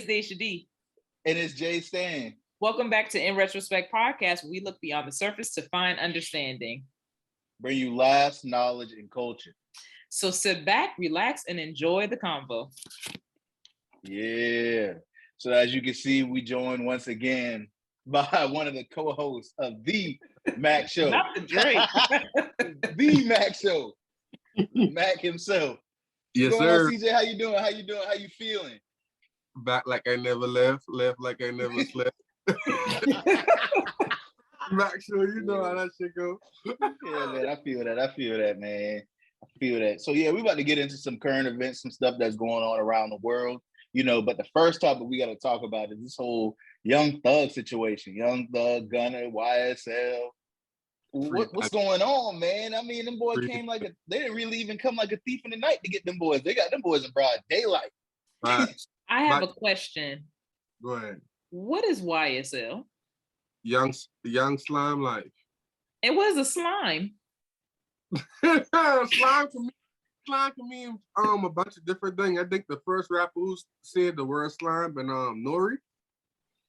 it's Dashia D. And it's JStan. Welcome back to In Retrospect Podcast, where we look beyond the surface to find understanding. Bring you laughs, knowledge, and culture. So sit back, relax, and enjoy the convo. Yeah. So as you can see, we joined once again by one of the co-hosts of the Mac Show. Not the Drake. The Mac Show. Mac himself. Yes, What's sir. going on, CJ? How you doing? How you feeling? Back like I never left like I never slept. Mac Show, you know how that shit go. Yeah, man, I feel that, man. I feel that. So yeah, we about to get into some current events, some stuff that's going on around the world, but the first topic we got to talk about is this whole Young Thug situation. Young Thug Gunna, YSL. What's going on, man? I mean, them boys came they didn't really even come like a thief in the night to get them boys. They got them boys in broad daylight. I have a question. Go ahead. What is YSL? Young Slime Life. And what is a slime? Slime can mean a bunch of different things. I think the first rapper who said the word slime been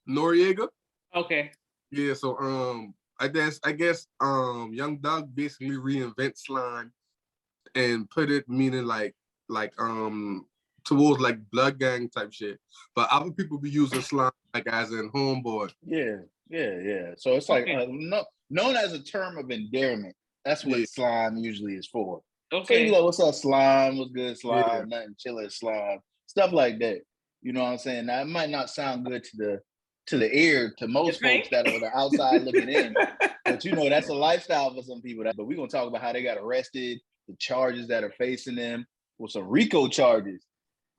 Noriega. Okay. Yeah, so I guess Young Thug basically reinvent slime and put it meaning like towards like blood gang type shit. But other people be using slime like as in homeboy. Yeah. So it's like known as a term of endearment. That's what slime usually is for. Okay. So you like, what's up, slime? What's good, slime? Yeah. Nothing chilling, slime. Stuff like that. You know what I'm saying? Now it might not sound good to the ear to most folks that are on the outside looking in, but that's a lifestyle for some people. But we're gonna talk about how they got arrested, the charges that are facing them, with some RICO charges.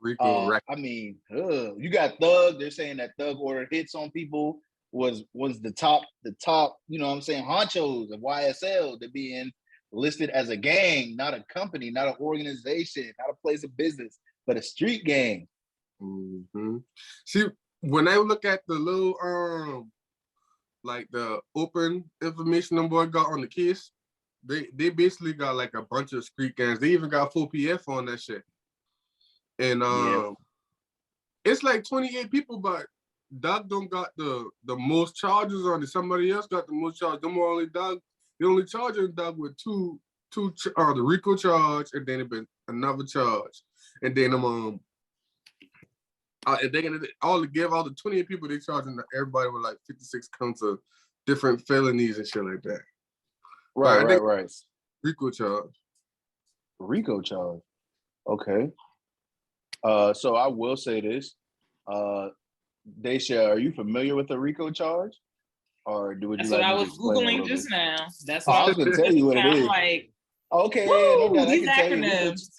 RICO. I mean, you got Thug. They're saying that Thug ordered hits on people. Was the top, honchos of YSL. They're being listed as a gang, not a company, not an organization, not a place of business, but a street gang. Mm-hmm. See, when I look at the little like the open information them boy got on the case, they basically got like a bunch of street gangs. They even got 4PF on that shit. And it's like 28 people, but Doug don't got the most charges on it. Somebody else got the most charges. The only charging Doug with two the RICO charge, and then it been another charge, and then if they gonna give all the 28 people they charging everybody with like 56 counts of different felonies and shit like that. Right. RICO charge. RICO charge. Okay. So I will say this. Dashia, are you familiar with the RICO charge? Or That's what I was Googling just now. That's what I was going to tell you what it is. Like, okay, woo, no doubt. these acronyms.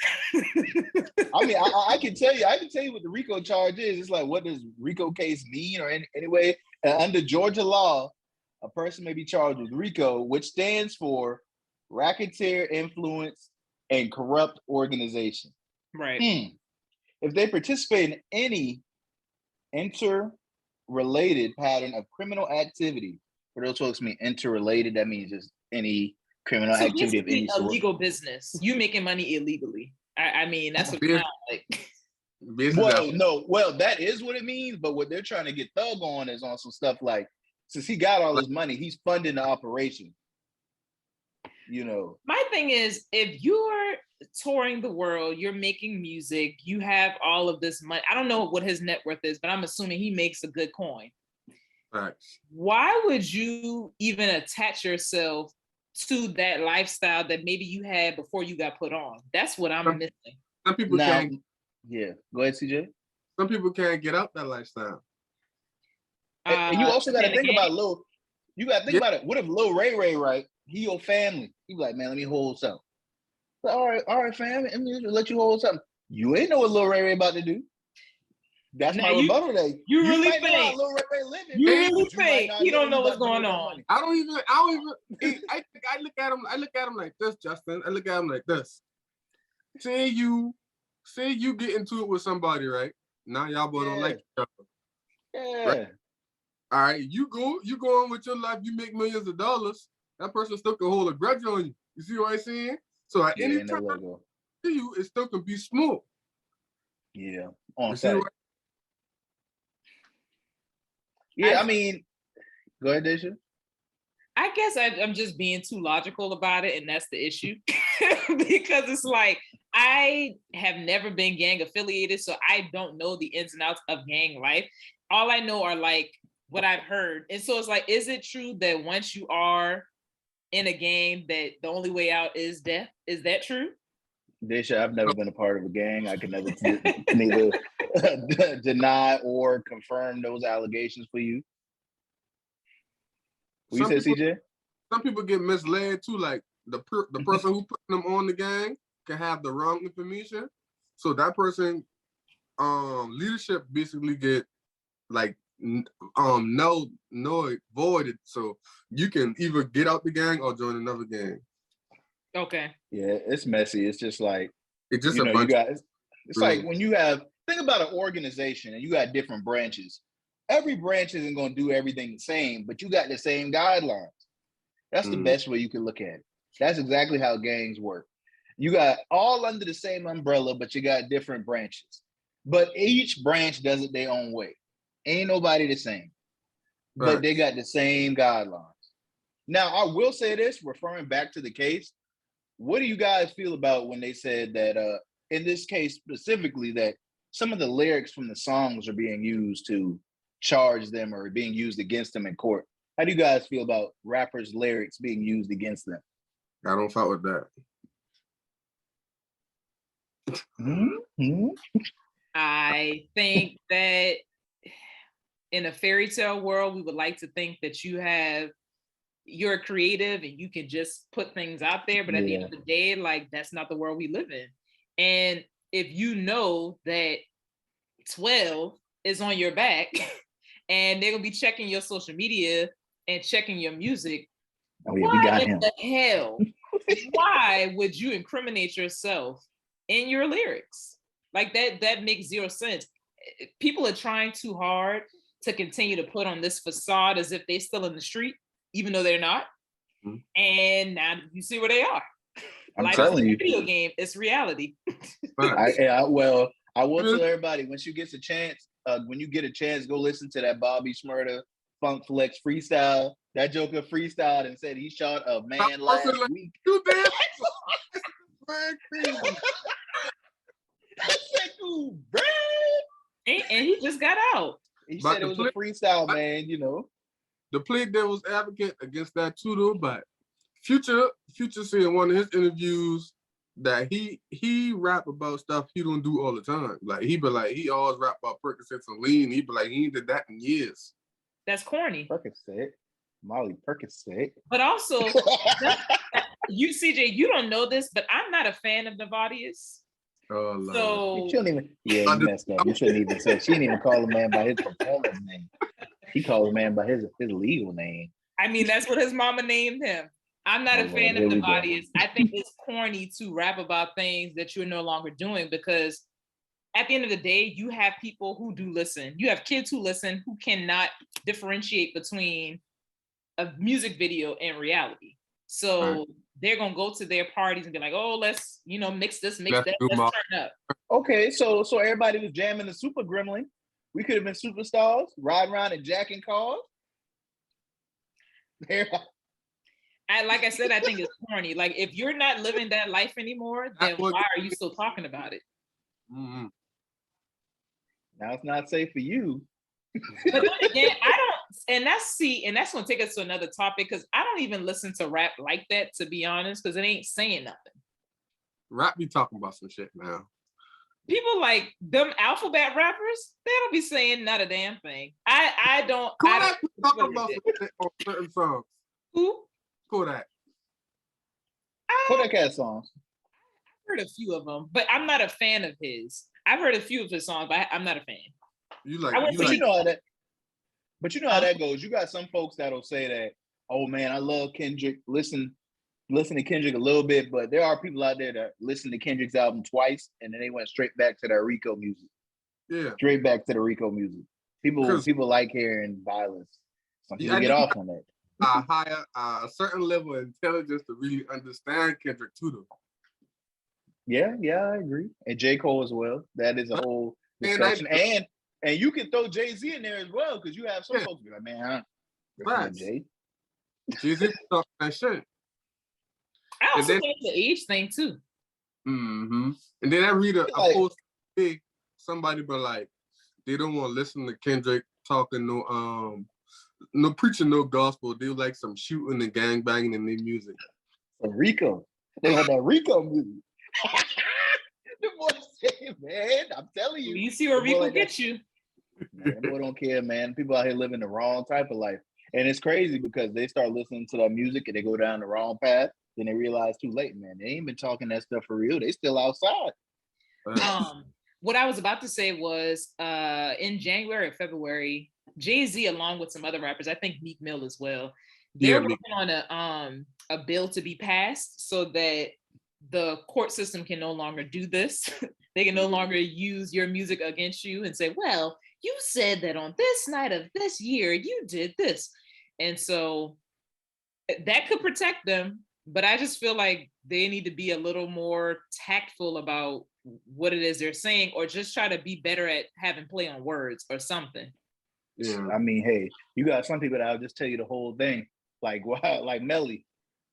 I mean, I can tell you what the RICO charge is. It's like, what does RICO case mean? Or anyway, under Georgia law, a person may be charged with RICO, which stands for Racketeer Influence and Corrupt Organization. Right. If they participate in any interrelated pattern of criminal activity, for those folks mean interrelated, that means just any criminal activity of any sort. Illegal business. You making money illegally. I mean, that's what it sounds like. Well, that is what it means, but what they're trying to get Thug on is on some stuff like, since he got all his money, he's funding the operation. My thing is, if you're touring the world, you're making music, you have all of this money. I don't know what his net worth is, but I'm assuming he makes a good coin. Right. Why would you even attach yourself to that lifestyle that maybe you had before you got put on? That's what I'm missing. Some people can't. Yeah. Go ahead, CJ. Some people can't get out that lifestyle. And you also got to think about Lil. You got to think about it. What if Lil Ray, right? He your family. He be like, man, let me hold something. But, all right, fam. Let me let you hold something. You ain't know what Lil Ray about to do. That's my rebuttal day. You really might think know how Lil Ray living. You really think he don't know what's going on? I don't even. I look at him like this, Justin. I look at him like this. Say you get into it with somebody, right? Now y'all both don't like each other. Yeah. Right? All right, you go on with your life. You make millions of dollars. That person still can hold a grudge on you. You see what I'm saying? So at any time to you, it still can be smooth. Yeah. Yeah, I mean, go ahead, Desha. I guess I'm just being too logical about it, and that's the issue. Because it's like I have never been gang affiliated, so I don't know the ins and outs of gang life. All I know are like what I've heard. And so it's like, is it true that once you are in a gang that the only way out is death? Is that true? Desha, I've never been a part of a gang. I can never neither deny or confirm those allegations for you. What you said, CJ? Some people get misled too. Like the person who put them on the gang can have the wrong information, so that person, leadership basically get like no voided. So you can either get out the gang or join another gang. Okay. Yeah, it's messy. It's just like it's just you know, you got. It's really. like when you have think about an organization and you got different branches. Every branch isn't going to do everything the same, but you got the same guidelines. That's the best way you can look at it. That's exactly how gangs work. You got all under the same umbrella, but you got different branches. But each branch does it their own way. Ain't nobody the same. But they got the same guidelines. Now, I will say this, referring back to the case, what do you guys feel about when they said that, in this case specifically, that some of the lyrics from the songs are being used to charge them or being used against them in court? How do you guys feel about rappers' lyrics being used against them? I don't fuck with that. Mm-hmm. I think that in a fairy tale world, we would like to think that you're creative and you can just put things out there. But at the end of the day, like that's not the world we live in. And if you know that 12 is on your back and they're gonna be checking your social media and checking your music, why in the hell? Why would you incriminate yourself in your lyrics? Like that makes zero sense. People are trying too hard to continue to put on this facade as if they're still in the street, even though they're not. Mm-hmm. And now you see where they are. I'm telling you, video game, it's reality. I will tell everybody when you get a chance, go listen to that Bobby Shmurda Funk Flex freestyle. That Joker freestyled and said he shot a man last week. You did? And he just got out. He said it was a freestyle, man, you know. The play devil's advocate against that too, though, but Future said in one of his interviews that he rap about stuff he don't do all the time. Like he always rap about Percocets and lean. He be like, he ain't did that in years. That's corny. Percocet. Molly Percocet. But also, you CJ, you don't know this, but I'm not a fan of Nevadius. Oh, Lord. So you shouldn't even. Yeah, you messed up. You shouldn't even say. She didn't even call a man by his performance name. He called a man by his legal name. I mean, that's what his mama named him. I'm not a fan of Nevadius. I think it's corny to rap about things that you're no longer doing because at the end of the day, you have people who do listen. You have kids who listen who cannot differentiate between a music video and reality. So they're gonna go to their parties and be like, "Oh, let's mix this, mix that, let's turn up." Okay, so everybody was jamming the Super Gremlin. We could have been superstars, riding around and jacking cars. Like I said, I think it's corny. Like if you're not living that life anymore, then why are you still talking about it? Mm-hmm. Now it's not safe for you. But then again, I don't, and that's gonna take us to another topic because I don't even listen to rap like that, to be honest, because it ain't saying nothing. Rap be talking about some shit now. People like them alphabet rappers, they don't be saying not a damn thing. I don't talk about some shit on certain songs. Who? Kodak. Kodak has songs. I've heard a few of them, but I'm not a fan of his. I've heard a few of his songs, but I'm not a fan. You know how that goes. You got some folks that'll say that, oh man, I love Kendrick. Listen to Kendrick a little bit, but there are people out there that listen to Kendrick's album twice and then they went straight back to their RICO music. Yeah. Straight back to the RICO music. People like hearing violence. Some people get off on that. A certain level of intelligence to really understand Kendrick too, though. Yeah, I agree. And J. Cole as well. That is a whole discussion. And you can throw Jay-Z in there as well, because you have some folks be like, man, Right. Jay. Jay-Z talking that shit. I also think the age thing too. Mm-hmm. And then I read a post today, somebody but like they don't want to listen to Kendrick talking no preaching no gospel. They like some shooting and gang banging in their music. RICO. They want that RICO music. The boy saying, man, I'm telling you. You see where RICO gets you. Man, boy don't care, man. People out here living the wrong type of life. And it's crazy because they start listening to that music and they go down the wrong path. Then they realize too late, man. They ain't been talking that stuff for real. They still outside. What I was about to say was in January or February, Jay-Z, along with some other rappers, I think Meek Mill as well, they're working on a bill to be passed so that the court system can no longer do this. They can no longer use your music against you and say, well, you said that on this night of this year, you did this. And so that could protect them. But I just feel like they need to be a little more tactful about what it is they're saying, or just try to be better at having play on words or something. Yeah. I mean, hey, you got some people that'll just tell you the whole thing. Like, wow, like Melly,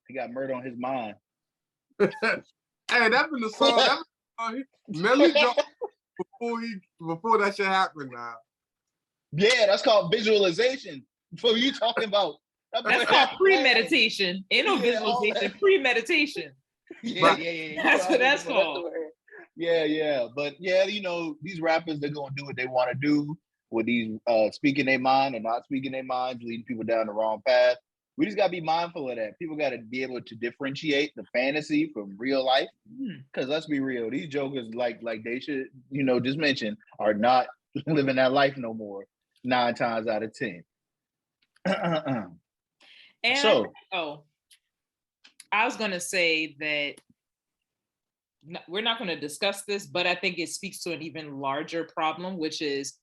he got murder on his mind. Hey, that's been the song. Melly dropped before that shit happened now. Yeah, that's called visualization. What are you talking about? That's called premeditation. Ain't no visualization, premeditation. Yeah. That's what that's called. Yeah. But yeah, you know, these rappers, they're gonna do what they want to do with these speaking their mind and not speaking their minds, leading people down the wrong path. We just gotta be mindful of that. People gotta be able to differentiate the fantasy from real life. Because let's be real, these jokers, like they should, you know, just mention, are not living that life no more 9 times out of 10. And so, I was going to say that we're not going to discuss this, but I think it speaks to an even larger problem, which is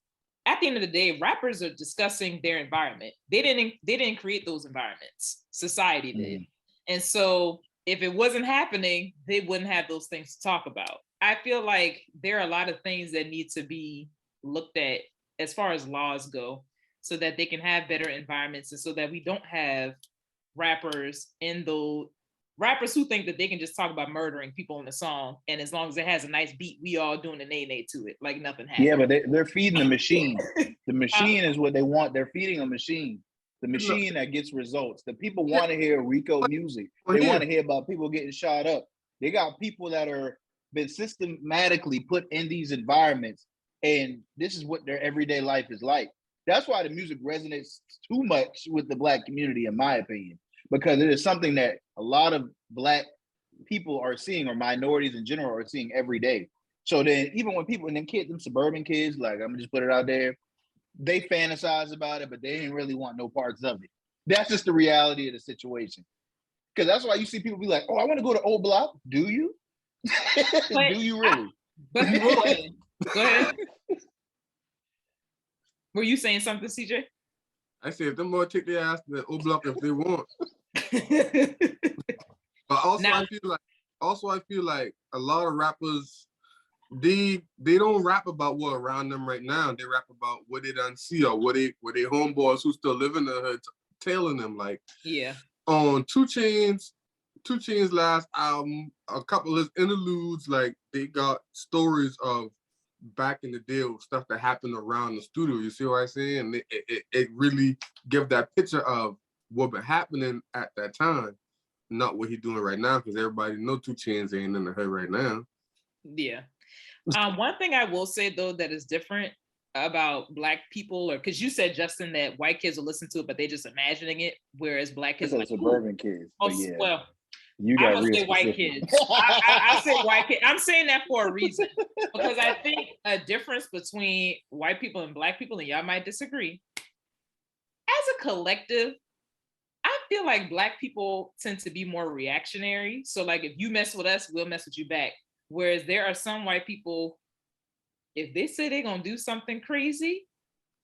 at the end of the day, rappers are discussing their environment. They didn't create those environments. Society did. And so if it wasn't happening, they wouldn't have those things to talk about. I feel like there are a lot of things that need to be looked at as far as laws go, so that they can have better environments, and so that we don't have rappers who think that they can just talk about murdering people in a song, and as long as it has a nice beat, we all doing a nay to it, like nothing happened. Yeah, but they're feeding the machine. The machine is what they want. They're feeding a machine. The machine that gets results. The people want to hear RICO music. They want to hear about people getting shot up. They got people that are been systematically put in these environments, and this is what their everyday life is like. That's why the music resonates too much with the Black community, in my opinion, because it is something that a lot of Black people are seeing, or minorities in general are seeing every day. So then even when people, and them kids, them suburban kids, like, I'm gonna just put it out there, they fantasize about it, but they ain't really want no parts of it. That's just the reality of the situation. Because that's why you see people be like, oh, I want to go to Old Block. Do you? Do you really? Go ahead. Were you saying something, CJ? I said, them boys take their ass to the Old Block if they want. But also, I feel like a lot of rappers, they don't rap about what around them right now. They rap about what they done see, or what they homeboys who still live in the hood telling them. Like, yeah, on 2 Chainz's last album, a couple of his interludes, like, they got stories of back in the day, stuff that happened around the studio. You see what I'm saying? It really give that picture of what been happening at that time, not what he doing right now, because everybody know 2 Chainz ain't in the hood right now. Yeah. One thing I will say though that is different about Black people, or because you said, Justin, that white kids will listen to it, but they just imagining it, whereas Black kids are like, suburban kids. Yeah. Well, you got I say white kids. I say white kids. I'm saying that for a reason, because I think a difference between white people and Black people, and y'all might disagree, as a collective, I feel like Black people tend to be more reactionary. So like, if you mess with us, we'll mess with you back. Whereas there are some white people, if they say they're going to do something crazy,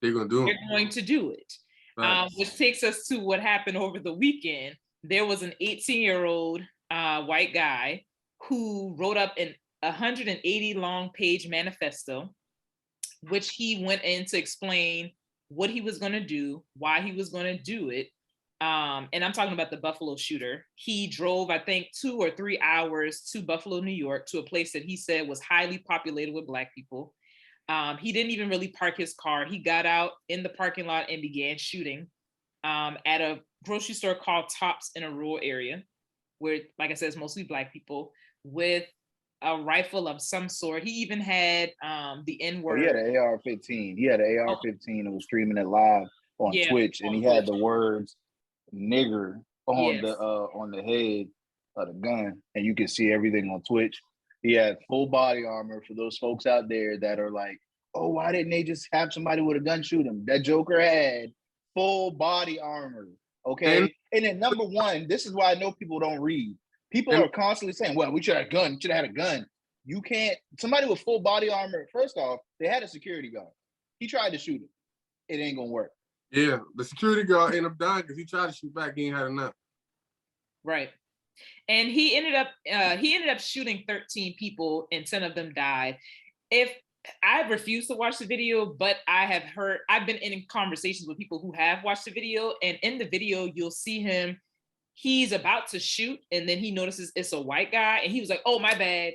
they're going to do it. Right. Which takes us to what happened over the weekend. There was an 18-year-old white guy who wrote up an 180 long page manifesto which he went in to explain what he was going to do, why he was going to do it. And I'm talking about the Buffalo shooter. He drove, I think, 2 or 3 hours to Buffalo, New York, to a place that he said was highly populated with Black people. He didn't even really park his car. He got out in the parking lot and began shooting at a grocery store called Tops in a rural area where, like I said, it's mostly Black people, with a rifle of some sort. He even had the N-word. He had an AR-15. He had an AR-15 and was streaming it live on Twitch, and he had the words "nigger" on the head of the gun, and you can see everything on Twitch. He had full body armor for those folks out there that are like, oh, why didn't they just have somebody with a gun shoot him? That Joker had full body armor, okay? And then number one, this is why I know people don't read. People are constantly saying, well, we should have a gun. Should have had a gun. You can't. Somebody with full body armor, first off, they had a security guard. He tried to shoot him. It ain't going to work. Yeah, the security guard ended up dying because he tried to shoot back. He ain't had enough. Right. And he ended up shooting 13 people and 10 of them died. If I refuse to watch the video, but I've been in conversations with people who have watched the video, and in the video, you'll see him, he's about to shoot, and then he notices it's a white guy, and he was like, oh, my bad.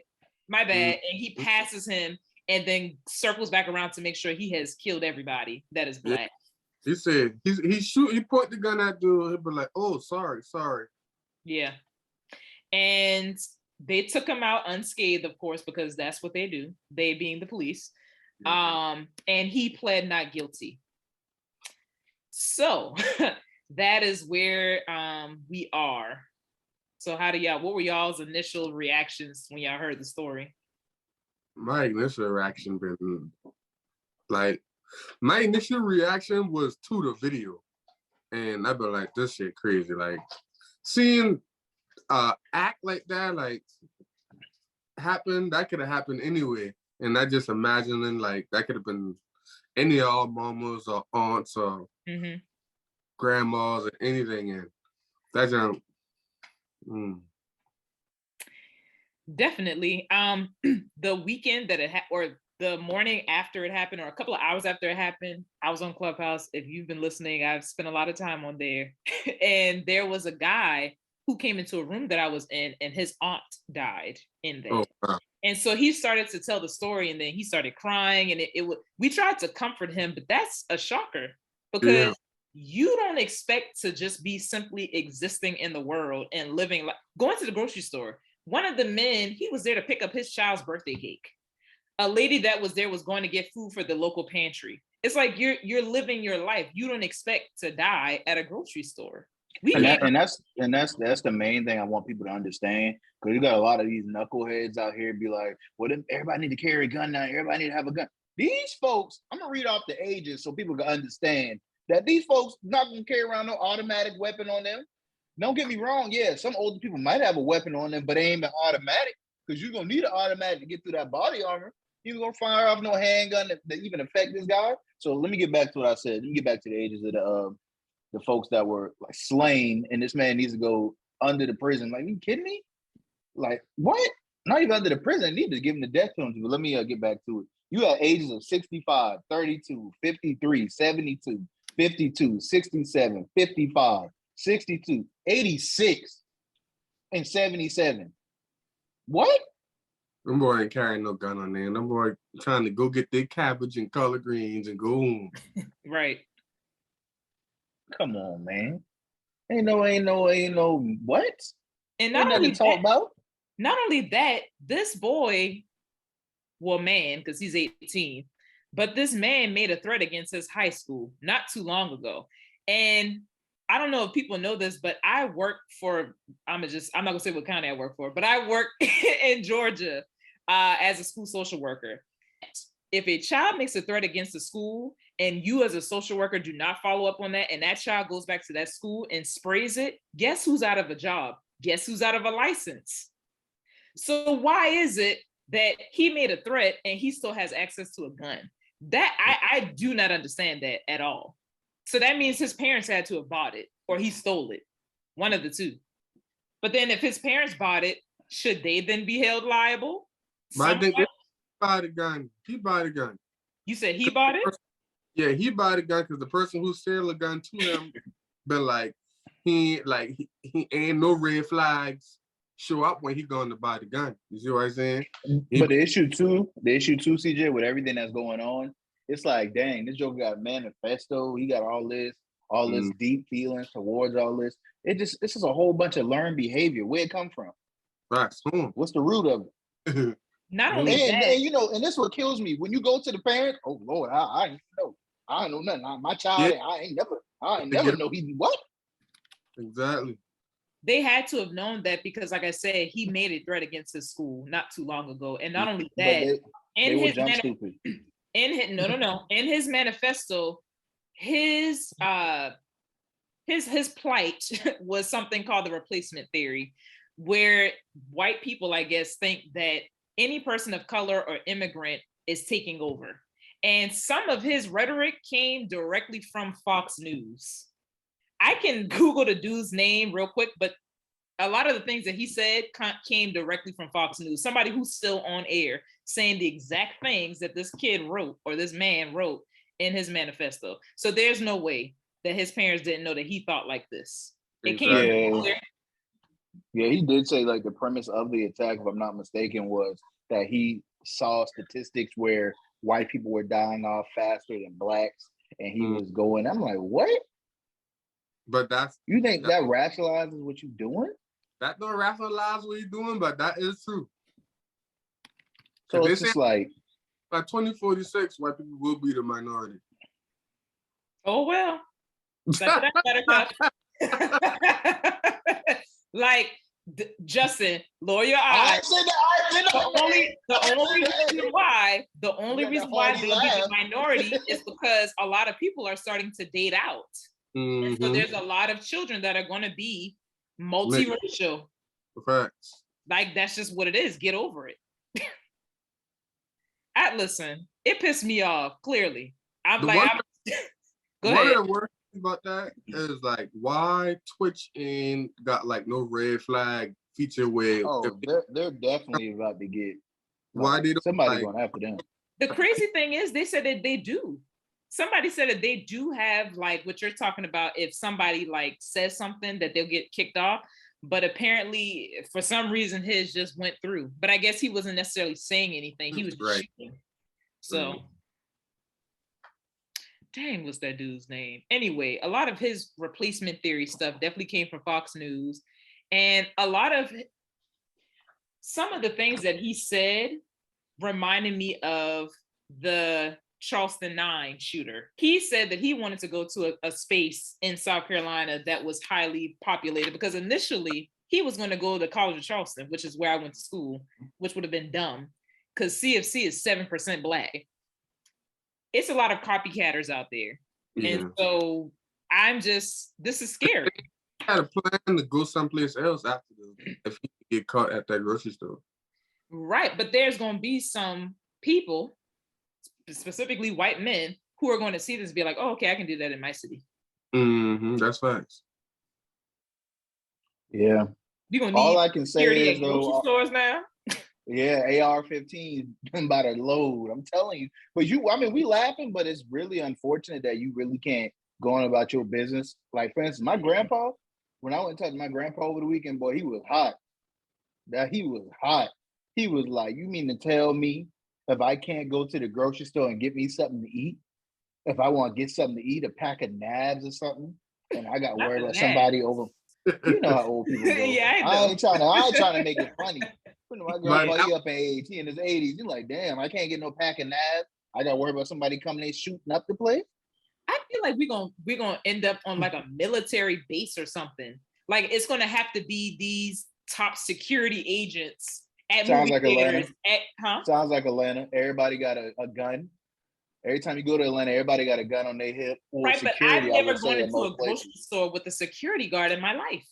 And he passes him and then circles back around to make sure he has killed everybody that is Black. Yeah. He said, he point the gun at dude, he'll be like, oh, sorry. Yeah. And they took him out unscathed, of course, because that's what they do, they being the police. And he pled not guilty. So that is where we are. So what were y'all's initial reactions when y'all heard the story? My initial reaction was to the video. And I'd be like, this shit crazy. Like, seeing act like that, like, that could have happened anyway. And I just imagining, like, that could have been any of our mamas or aunts or grandmas or anything. And that's definitely. The weekend that or the morning after it happened, or a couple of hours after it happened, I was on Clubhouse. If you've been listening, I've spent a lot of time on there. And there was a guy who came into a room that I was in, and his aunt died in there. Oh, wow. And so he started to tell the story, and then he started crying, and we tried to comfort him, but that's a shocker, because you don't expect to just be simply existing in the world and living, like going to the grocery store. One of the men, he was there to pick up his child's birthday cake. A lady that was there was going to get food for the local pantry. It's like you're living your life. You don't expect to die at a grocery store. That's the main thing I want people to understand, because you got a lot of these knuckleheads out here be like, well, everybody need to carry a gun now. Everybody need to have a gun. These folks, I'm gonna read off the ages so people can understand that these folks not gonna carry around no automatic weapon on them. Don't get me wrong. Yeah, some older people might have a weapon on them, but it ain't been automatic, because you're gonna need an automatic to get through that body armor. You're gonna fire off no handgun to even affect this guy. So let me get back to what I said. Let me get back to the ages of the folks that were like slain, and this man needs to go under the prison. Like, you kidding me? Like, what? Not even under the prison. I need to give him the death penalty. But let me get back to it. You have ages of 65, 32, 53, 72, 52, 67, 55, 62, 86, and 77. What? Them boy ain't carrying no gun on there. Them boy trying to go get their cabbage and collard greens and go home. Right. Come on, man. Ain't no what? And not only that, this boy, well, man, because he's 18, but this man made a threat against his high school not too long ago. And I don't know if people know this, but I work for, I'm not gonna say what county I work for, but I work in Georgia as a school social worker. If a child makes a threat against the school and you as a social worker do not follow up on that, and that child goes back to that school and sprays it, guess who's out of a job? Guess who's out of a license? So why is it that he made a threat and he still has access to a gun? That I do not understand that at all. So that means his parents had to have bought it, or he stole it. One of the two. But then if his parents bought it, should they then be held liable? I think they buy the gun. He buy the gun. You said he bought it? Yeah, he bought the gun because the person who sold the gun to him been like, he ain't no red flags show up when he going to buy the gun. You see what I'm saying? But the issue too, CJ, with everything that's going on, it's like, dang, this joke got a manifesto. He got all this deep feelings towards all this. This is a whole bunch of learned behavior. Where it come from? Right. What's the root of it? Not only that, and you know, and this is what kills me. When you go to the parents, oh Lord, I ain't know. I don't know nothing. My child, yeah. I ain't never know he what. Exactly. They had to have known that because, like I said, he made a threat against his school not too long ago. And not only that, in his manifesto, his plight was something called the replacement theory, where white people, I guess, think that any person of color or immigrant is taking over. And some of his rhetoric came directly from Fox News. I can Google the dude's name real quick, but a lot of the things that he said came directly from Fox News. Somebody who's still on air saying the exact things that this kid wrote or this man wrote in his manifesto. So there's no way that his parents didn't know that he thought like this. It came Yeah, he did say like the premise of the attack, if I'm not mistaken, was that he saw statistics where white people were dying off faster than blacks, and he was going. I'm like, what? But you think that rationalizes what you're doing? That don't rationalize what you're doing, but that is true. So it's just like by 2046, white people will be the minority. Oh well. Like Justin, lower your eyes. The only reason why they'll be the minority is because a lot of people are starting to date out. And so there's a lot of children that are going to be multiracial. Facts. Like that's just what it is. Get over it. Listen, it pissed me off. Clearly, go ahead. One of the worst things about that is like why Twitch ain't got like no red flag feature where they're definitely about to get. Why they don't? Somebody going after them. The crazy thing is, they said that they do. Somebody said that they do have like what you're talking about. If somebody like says something, that they'll get kicked off. But apparently, for some reason, his just went through. But I guess he wasn't necessarily saying anything. He was shooting. So, dang, what's that dude's name? Anyway, a lot of his replacement theory stuff definitely came from Fox News. And some of the things that he said reminded me of the Charleston 9 shooter. He said that he wanted to go to a space in South Carolina that was highly populated because initially he was going to go to the College of Charleston, which is where I went to school, which would have been dumb because CFC is 7% Black. It's a lot of copycatters out there. Yeah. And so this is scary. I had a plan to go someplace else after this if he get caught at that grocery store. Right, but there's going to be some people, specifically white men, who are going to see this and be like, oh, okay, I can do that in my city. That's facts. Yeah. You're going to need all I can say is grocery stores now. Yeah, AR-15 about to load. I'm telling you. But we laughing, but it's really unfortunate that you really can't go on about your business. Like, for instance, my grandpa, when I went to talk to my grandpa over the weekend, boy, he was hot. He was hot. He was like, you mean to tell me if I can't go to the grocery store and get me something to eat, if I want to get something to eat, a pack of nabs or something, and I got worried about somebody over, you know how old people go. Yeah, I ain't trying to make it funny. My grandpa, he up in age, he in his 80s. You're like, damn, I can't get no pack of nabs. I got worried about somebody coming in shooting up the place. I feel like we're gonna end up on like a military base or something. Like it's gonna have to be these top security agents. Sounds like Atlanta. Sounds like Atlanta. Everybody got a gun. Every time you go to Atlanta, everybody got a gun on their hip. Right, but I've never gone into a grocery store with a security guard in my life.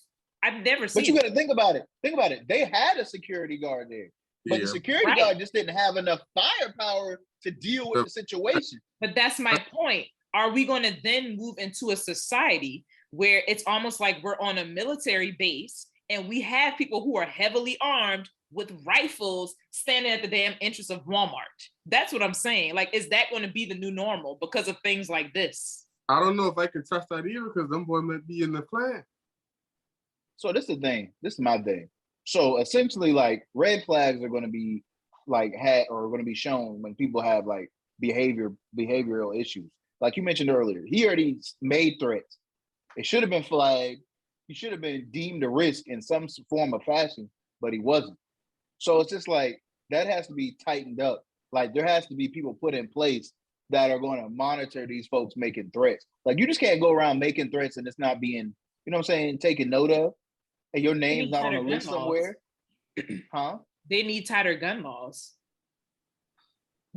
I've never seen. But you got to think about it. They had a security guard there, but the security guard just didn't have enough firepower to deal with the situation. But that's my point. Are we going to then move into a society where it's almost like we're on a military base and we have people who are heavily armed with rifles standing at the damn entrance of Walmart. That's what I'm saying. Like, is that going to be the new normal because of things like this? I don't know if I can trust that either because them boys might be in the Klan. So this is the thing. This is my thing. So essentially, like, red flags are going to be like going to be shown when people have like behavioral issues. Like you mentioned earlier, he already made threats. It should have been flagged. He should have been deemed a risk in some form of fashion, but he wasn't. So it's just like that has to be tightened up. Like there has to be people put in place that are going to monitor these folks making threats. Like you just can't go around making threats and it's not being, you know what I'm saying, taken note of, and your name's not on a list somewhere. Huh? They need tighter gun laws.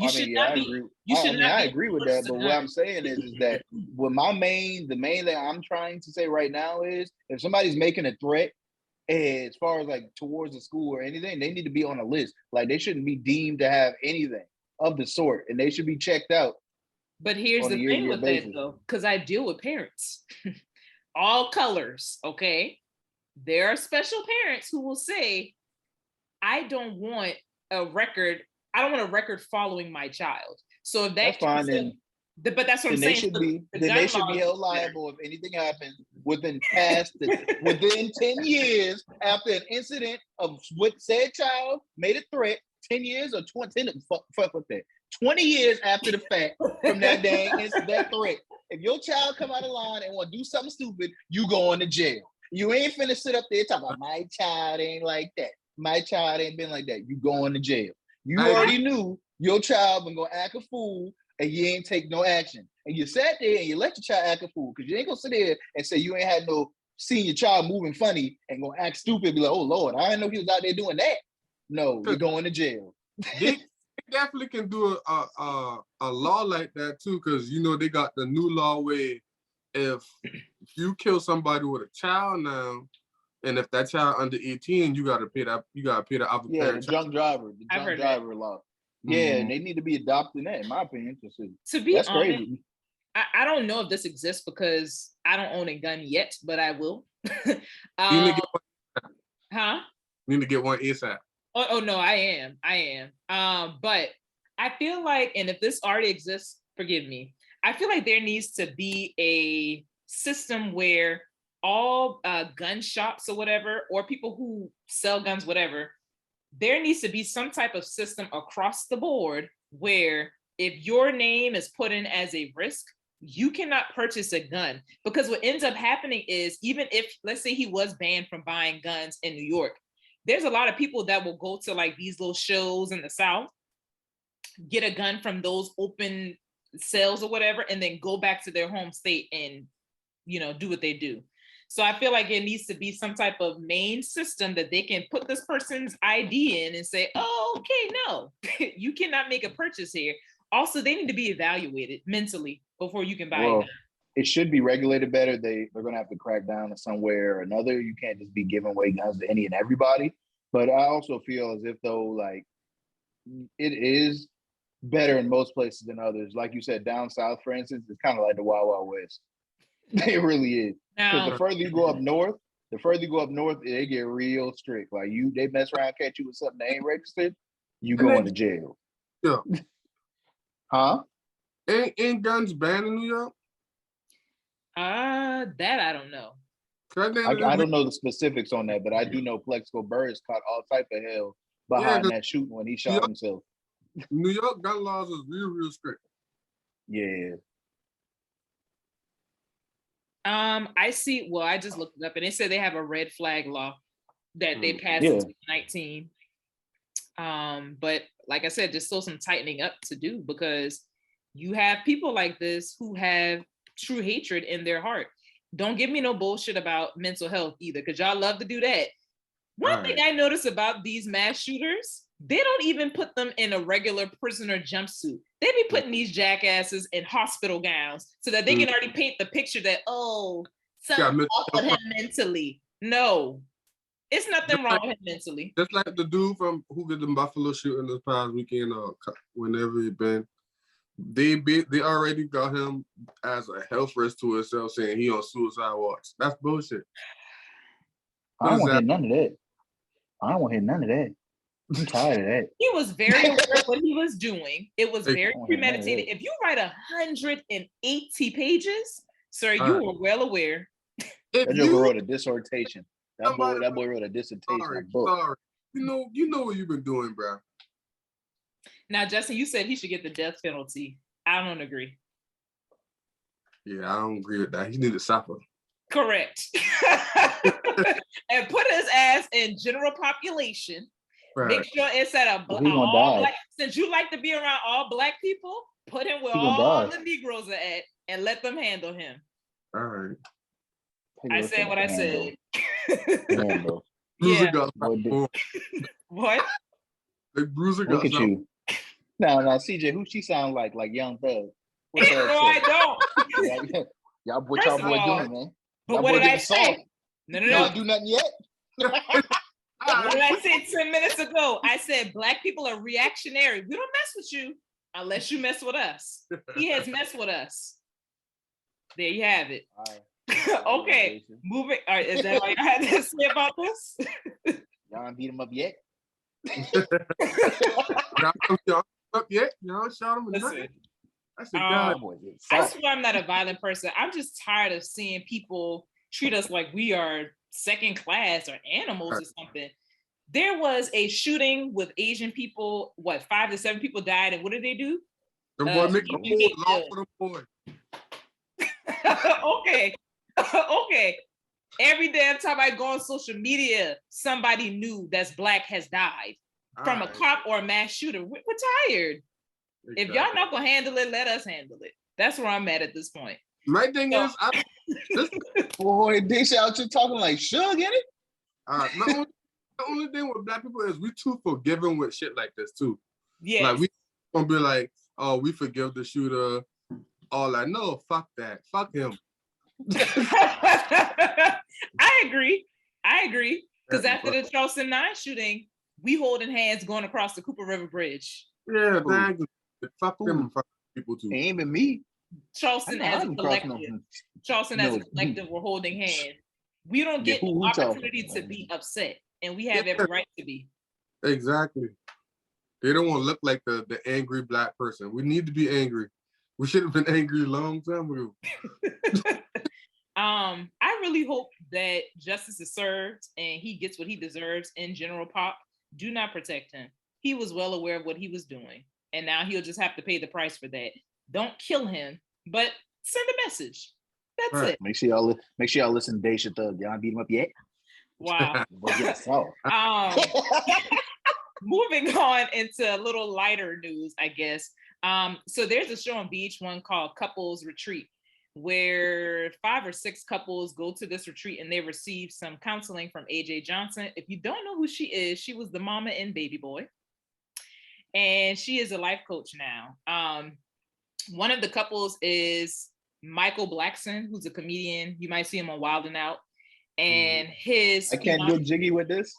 I agree with that. But what I'm saying is that the main thing I'm trying to say right now is if somebody's making a threat as far as like towards the school or anything, they need to be on a list. Like they shouldn't be deemed to have anything of the sort, and they should be checked out. But here's the thing with that though, because I deal with parents, all colors. Okay, there are special parents who will say, "I don't want a record. I don't want a record following my child." So if that's fine, but that's what I'm saying. They should be held liable if anything happens within 10 years after an incident of what said child made a threat. 10 years or 20? Fuck with that. 20 years after the fact from that day, it's that threat. If your child come out of line and want to do something stupid, you going to jail. You ain't finna sit up there talking about my child ain't like that. My child ain't been like that. You going to jail. You already knew your child been gonna act a fool and you ain't take no action. And you sat there and you let your child act a fool because you ain't gonna sit there and say you ain't had no seeing your child moving funny and gonna act stupid and be like, oh Lord, I didn't know he was out there doing that. No, you're going to jail. They definitely can do a law like that too, because you know they got the new law where if you kill somebody with a child now, and if that child under 18, you gotta pay that. You gotta pay the other parent. The drunk driver law. Yeah, they need to be adopting that, in my opinion. To be honest, crazy. I don't know if this exists because I don't own a gun yet, but I will. You need to get one. Huh? You need to get one ASAP. Oh no, I am. But I feel like, and if this already exists, forgive me. I feel like there needs to be a system where all gun shops or whatever, or people who sell guns, whatever, there needs to be some type of system across the board where if your name is put in as a risk, you cannot purchase a gun. Because what ends up happening is, even if, let's say he was banned from buying guns in New York, there's a lot of people that will go to like these little shows in the South, get a gun from those open sales or whatever, and then go back to their home state and, you know, do what they do. So I feel like it needs to be some type of main system that they can put this person's ID in and say, oh, okay, no, you cannot make a purchase here. Also, they need to be evaluated mentally before you can buy a gun. It should be regulated better. They're going to have to crack down in some way or another. You can't just be giving away guns to any and everybody. But I also feel as if though, like, it is better in most places than others. Like you said, down south, for instance, it's kind of like the Wild Wild West. It really is. Because the further you go up north, they get real strict. Like they mess around, catch you with something that ain't registered, you going to jail. Yeah. Huh? Ain't guns banned in New York? That I don't know. I don't know the specifics on that, but I do know Plexico Burris caught all type of hell behind that shooting when he shot himself. New York gun laws is real strict. Yeah. I see. Well, I just looked it up, and they said they have a red flag law that they passed in 2019. But like I said, there's still some tightening up to do because you have people like this who have true hatred in their heart. Don't give me no bullshit about mental health either, because y'all love to do that. One thing I noticed about these mass shooters, they don't even put them in a regular prisoner jumpsuit. They be putting these jackasses in hospital gowns so that they can already paint the picture that, oh, something off with him mentally. No, it's nothing wrong with him mentally. Just like the dude from who did the Buffalo shooting this past weekend, whenever he been, they already got him as a health risk to himself, saying he on suicide watch. That's bullshit. I don't want to hear none of that. I don't want to hear none of that. I'm tired of that. He was very aware of what he was doing. It was very premeditated. If you write 180 pages, sir, you were well aware. That Joker wrote a dissertation. That boy wrote a dissertation. Sorry, a book. sorry. You know what you've been doing, bro. Now, Justin, you said he should get the death penalty. I don't agree. Yeah, I don't agree with that. He need to suffer. Correct. And put his ass in general population. Right. Make sure it's at a all black. Since you like to be around all black people, put him where all the Negroes are at and let them handle him. All right. I said what I said. Bruiser got what? The Bruiser got Look at you. Now, CJ, who she sound like Young Thug? No, I don't. Y'all boy doing, man. But what did I say? No. Y'all do nothing yet? What did I say 10 minutes ago? I said black people are reactionary. We don't mess with you unless you mess with us. He has messed with us. There you have it. Okay, moving. All right, is that all you had to say about this? Y'all beat him up yet? Y'all up yet? Y'all shot him. Listen, I said, God, I swear I'm not a violent person. I'm just tired of seeing people treat us like we are second class or animals or something. There was a shooting with Asian people. 5 to 7 people died, and what did they do? The boy make a whole law for the boy. Okay. Every damn time I go on social media, somebody new that's black has died from a cop or a mass shooter. We're tired. Exactly. If y'all not gonna handle it, let us handle it. That's where I'm at this point. My thing is, boy, Dish out here talking like Suge, get it? The only thing with black people is we too forgiving with shit like this too. Yeah, like we gonna be like, oh, we forgive the shooter. All I know, fuck that, fuck him. I agree. Because after the Charleston 9 shooting, we holding hands going across the Cooper River Bridge. Yeah, fuck them and fuck people too. Ain't even me. Charleston as a collective. As a collective, we're holding hands. We don't get the opportunity to be upset, and we have every right to be. Exactly. They don't want to look like the angry black person. We need to be angry. We should have been angry a long time ago. I really hope that justice is served and he gets what he deserves in general pop. Do not protect him. He was well aware of what he was doing, and now he'll just have to pay the price for that. Don't kill him, but send a message. That's it. Make sure y'all listen to Dashia Thug. Y'all beat him up yet? Wow. Moving on into a little lighter news, I guess. So there's a show on VH1 called Couples Retreat, where 5 or 6 couples go to this retreat and they receive some counseling from AJ Johnson. If you don't know who she is, she was the mama in Baby Boy, and she is a life coach now. One of the couples is Michael Blackson, who's a comedian. You might see him on Wild 'N Out. And his I can't do jiggy with this.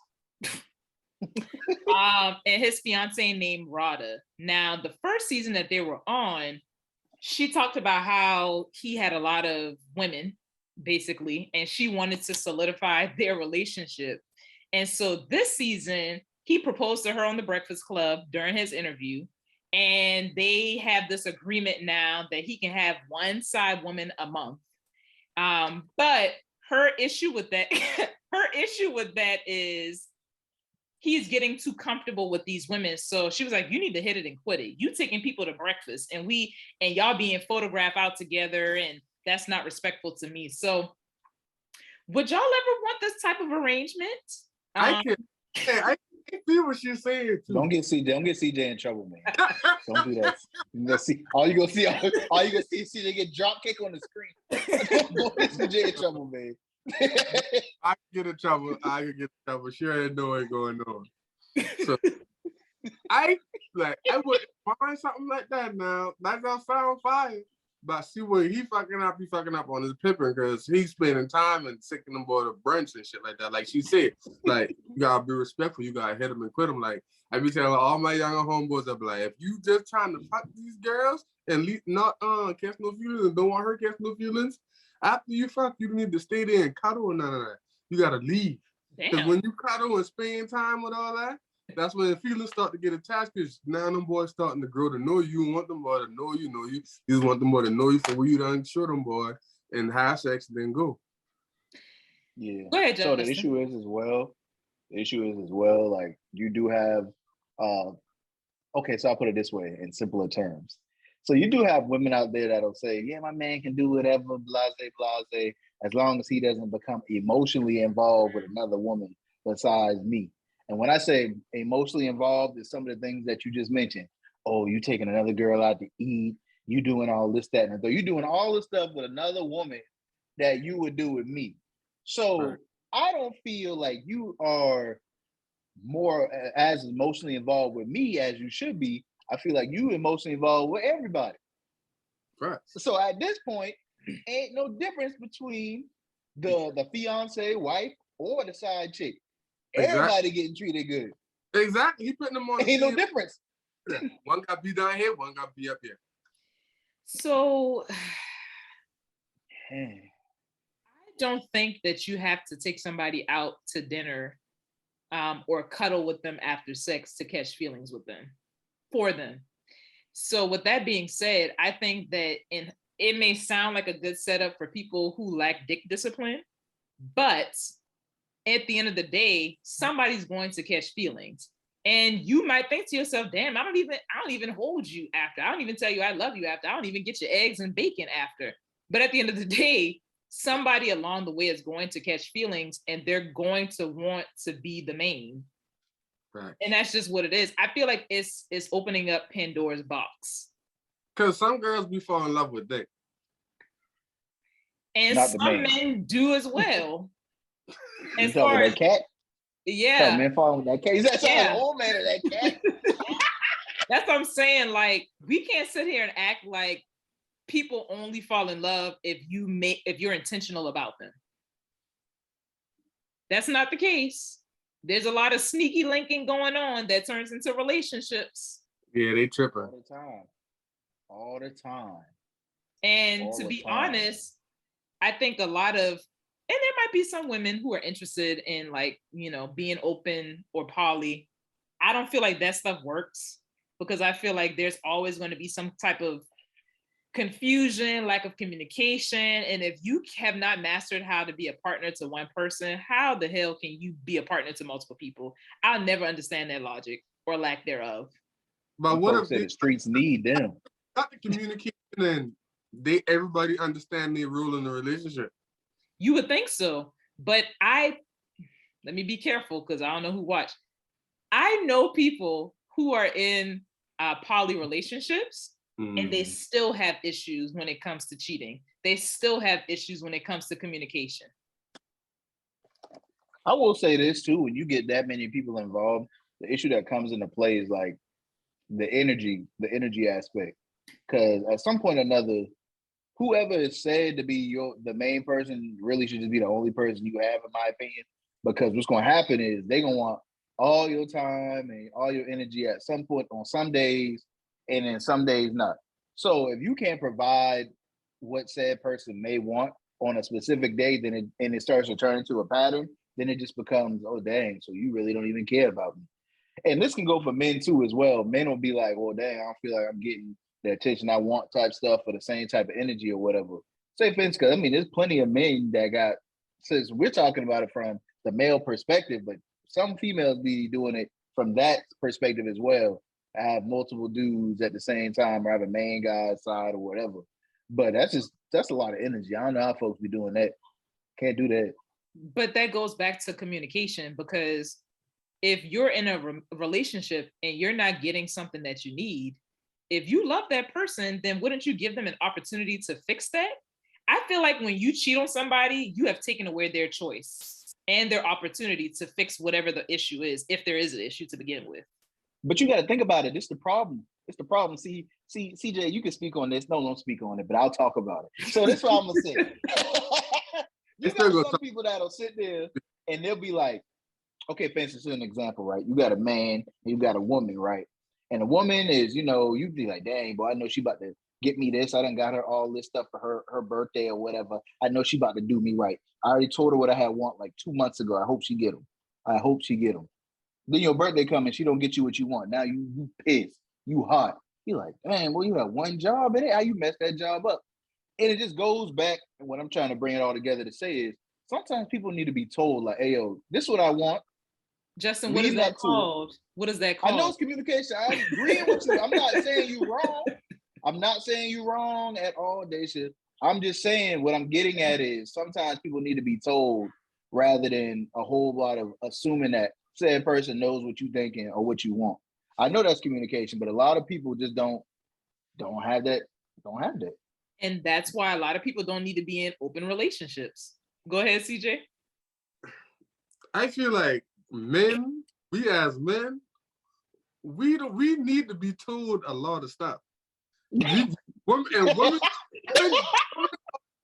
And his fiance named Rada. Now, the first season that they were on, she talked about how he had a lot of women, basically, and she wanted to solidify their relationship. And so this season, he proposed to her on the Breakfast Club during his interview. And they have this agreement now that he can have one side woman a month. But her issue with that, is he's getting too comfortable with these women. So she was like, you need to hit it and quit it. You taking people to breakfast and y'all being photographed out together, and that's not respectful to me. So would y'all ever want this type of arrangement? I can see what you're saying too. Don't get CJ in trouble, man. Don't do that. All you gonna see is CJ get drop kick on the screen. Don't get CJ in trouble, man. I can get in trouble. Sure, I know what's going on. So I would find something like that now. That don't sound fire. But see where he fucking up on his pimping, because he's spending time and taking them boy to brunch and shit like that. Like she said, like, you gotta be respectful. You gotta hit them and quit them. Like, I be telling all my younger homeboys, I be like, if you just trying to fuck these girls and not catch no feelings and don't want her catch no feelings, after you fuck, you need to stay there and cuddle and none of that. You gotta leave. Because when you cuddle and spend time with all that, that's when the feelings start to get attached. Because now them boys starting to grow to know you. You want them boy to know you. You just want them boy to know you for where you done show them boy and have sex and then go. Yeah. Go ahead, so the issue is as well, like you do have okay, so I'll put it this way in simpler terms. So you do have women out there that'll say, yeah, my man can do whatever, blase, as long as he doesn't become emotionally involved with another woman besides me. And when I say emotionally involved, is some of the things that you just mentioned. Oh, you taking another girl out to eat, you doing all this, that, and the third. You doing all this stuff with another woman that you would do with me. So right. I don't feel like you are more as emotionally involved with me as you should be. I feel like you emotionally involved with everybody. Right. So at this point, ain't no difference between the fiance, wife, or the side chick. Exactly. Everybody getting treated good. Exactly. He putting them on. Ain't no difference. One got to be down here, one got to be up here. So I don't think that you have to take somebody out to dinner or cuddle with them after sex to catch feelings with them, for them. So with that being said, I think that it may sound like a good setup for people who lack dick discipline, but at the end of the day, somebody's going to catch feelings. And you might think to yourself, damn, I don't even hold you after. I don't even tell you I love you after. I don't even get your eggs and bacon after. But at the end of the day, somebody along the way is going to catch feelings and they're going to want to be the main. Right. And that's just what it is. I feel like it's opening up Pandora's box. Because some girls be fall in love with dick. And not some men do as well. As far as that cat? Yeah. Men falling with that cat. Is that an old man or that cat? That's what I'm saying. Like, we can't sit here and act like people only fall in love if you're intentional about them. That's not the case. There's a lot of sneaky linking going on that turns into relationships. Yeah, they tripping. All the time. And to be honest, I think a lot of, and there might be some women who are interested in being open or poly. I don't feel like that stuff works because I feel like there's always going to be some type of confusion, lack of communication. And if you have not mastered how to be a partner to one person, how the hell can you be a partner to multiple people? I'll never understand that logic or lack thereof. But what if the streets need them? Got the communication and everybody understand their role in the relationship. You would think so, but let me be careful because I don't know who watch. I know people who are in poly relationships and they still have issues when it comes to cheating. They still have issues when it comes to communication. I will say this too, when you get that many people involved, the issue that comes into play is like the energy aspect. Because at some point or another, whoever is said to be the main person really should just be the only person you have, in my opinion. Because what's going to happen is they're going to want all your time and all your energy at some point on some days, and then some days not. So if you can't provide what said person may want on a specific day, then it starts to turn into a pattern. Then it just becomes, oh dang, so you really don't even care about me. And this can go for men too as well. Men will be like, well, dang, I don't feel like I'm getting the attention I want type stuff for the same type of energy or whatever. Say for instance, because I mean, there's plenty of men that got, since we're talking about it from the male perspective, but some females be doing it from that perspective as well. I have multiple dudes at the same time, or have a main guy's side or whatever. But that's a lot of energy. I don't know how folks be doing that. Can't do that. But that goes back to communication, because if you're in a relationship and you're not getting something that you need, if you love that person, then wouldn't you give them an opportunity to fix that? I feel like when you cheat on somebody, you have taken away their choice and their opportunity to fix whatever the issue is, if there is an issue to begin with. But you got to think about it. It's the problem. It's the problem. See, CJ, you can speak on this. No, don't speak on it, but I'll talk about it. So that's what I'm going to say. You got some people that'll sit there and they'll be like, okay, for instance, an example, right? You got a man and you got a woman, right? And the woman is, you'd be like, dang, boy, I know she about to get me this. I done got her all this stuff for her birthday or whatever. I know she about to do me right. I already told her what I had want like 2 months ago. I hope she get them. I hope she get them. Then your birthday come and she don't get you what you want. Now you pissed. You hot. You like, man, well, you have one job in it. How you messed that job up? And it just goes back. And what I'm trying to bring it all together to say is sometimes people need to be told, like, hey, yo, this is what I want. Justin, what is that called? What is that called? I know it's communication. I'm agreeing with you. I'm not saying you wrong. I'm not saying you wrong at all, Dashia. I'm just saying what I'm getting at is sometimes people need to be told rather than a whole lot of assuming that said person knows what you're thinking or what you want. I know that's communication, but a lot of people just don't have that. Don't have that. And that's why a lot of people don't need to be in open relationships. Go ahead, CJ. I feel like men, we as men, we need to be told a lot of stuff. Women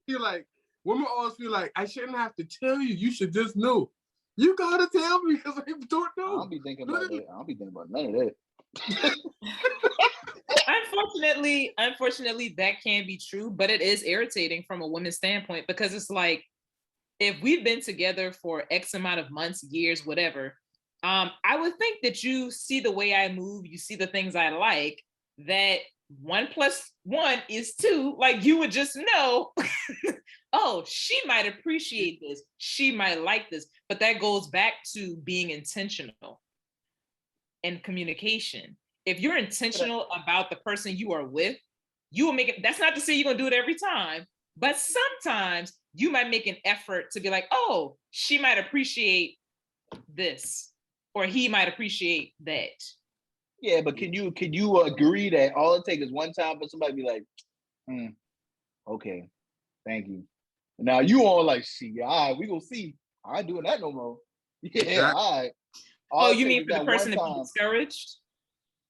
feel like women always feel like I shouldn't have to tell you. You should just know. You gotta tell me because I don't know. I don't be thinking about that. I don't be thinking about none of that. Unfortunately, that can be true, but it is irritating from a woman's standpoint because it's like if we've been together for X amount of months, years, whatever, I would think that you see the way I move, you see the things I like, that 1 + 1 is 2. Like you would just know, oh, she might appreciate this, she might like this, but that goes back to being intentional and communication. If you're intentional about the person you are with, you will make it. That's not to say you're gonna do it every time, but sometimes you might make an effort to be like, oh, she might appreciate this, or he might appreciate that. Yeah, but can you agree that all it takes is one time for somebody to be like, okay, thank you. Now you all like, see, all right, we gonna see. I ain't doing that no more. Yeah, all right. Oh, you mean for the person to be discouraged?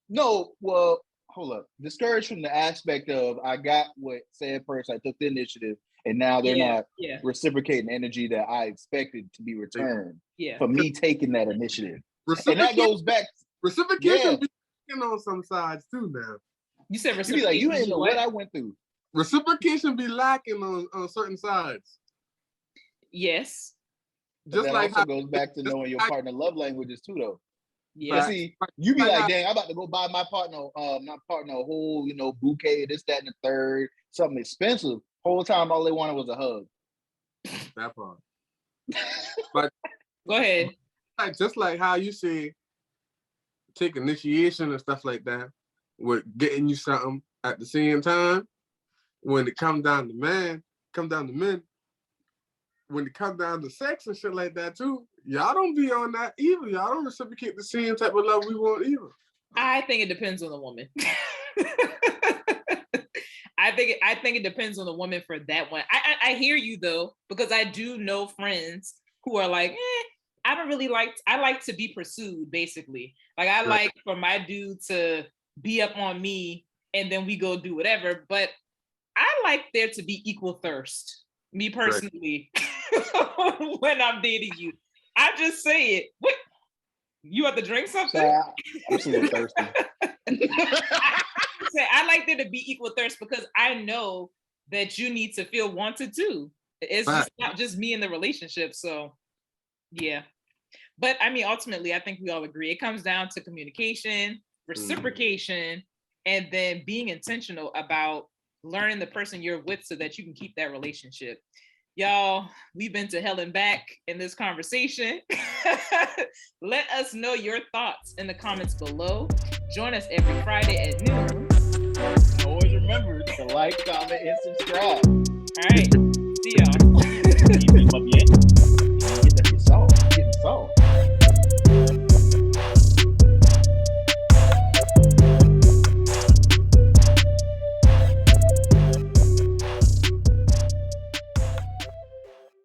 No, well, hold up. Discouraged from the aspect of I got what said person, I took the initiative, and now they're not reciprocating energy that I expected to be returned for me taking that initiative. And that goes back. Reciprocation be lacking on some sides too now. You said reciprocation. Like, you ain't know what I went through. Reciprocation be lacking on certain sides. Yes. Just like also goes back to knowing your partner love languages too, though. Yeah. But see, you be like, dang, I'm about to go buy my partner, a whole, bouquet, this, that, and the third, something expensive. Whole time, all they wanted was a hug. That part. But go ahead. Just like how you say, take initiation and stuff like that, with getting you something at the same time. When it comes down to men, when it comes down to sex and shit like that too, y'all don't be on that either. Y'all don't reciprocate the same type of love we want either. I think it depends on the woman. I think it depends on the woman for that one. I hear you though, because I do know friends who are like, I like to be pursued, basically. Like I like for my dude to be up on me and then we go do whatever. But I like there to be equal thirst. Me personally, when I'm dating you. I just say it. What? You have to drink something? I'm still thirsty. I like there to be equal thirst because I know that you need to feel wanted too. It's just not just me in the relationship. So, yeah. But I mean, ultimately, I think we all agree. It comes down to communication, reciprocation, and then being intentional about learning the person you're with so that you can keep that relationship. Y'all, we've been to hell and back in this conversation. Let us know your thoughts in the comments below. Join us every Friday at noon. Always remember to like, comment, and subscribe. All right. See y'all.